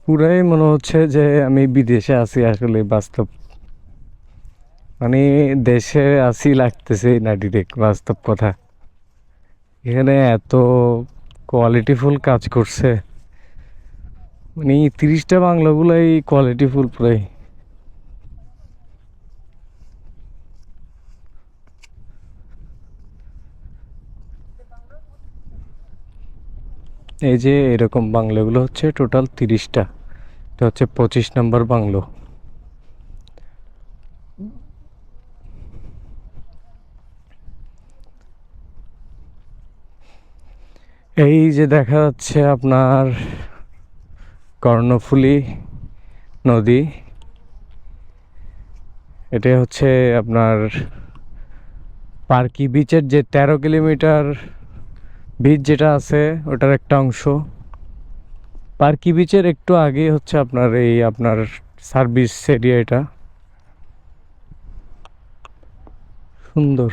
পুরাই মনে হচ্ছে যে আমি বিদেশে আছি, আসলে বাস্তব মানে দেশে আছি লাগতেছে না, ডিরেক্ট বাস্তব কথা। এখানে এত কোয়ালিটিফুল কাজ করছে, মানে 30টা বাংলাগুলাই কোয়ালিটিফুল পুরাই। এই যে এরকম বাংলাগুলো হচ্ছে টোটাল 30টা, এটা হচ্ছে 25 নম্বর বাংলো। এই যে দেখা যাচ্ছে আপনার কর্ণফুলী নদী, এটা হচ্ছে আপনার পার্কি বিচের যে 13 কিলোমিটার বিচ যেটা আছে ওটার একটা অংশ। পার্কি বিচের একটু আগে হচ্ছে আপনার এই আপনার সার্ভিস এরিয়া, এটা সুন্দর।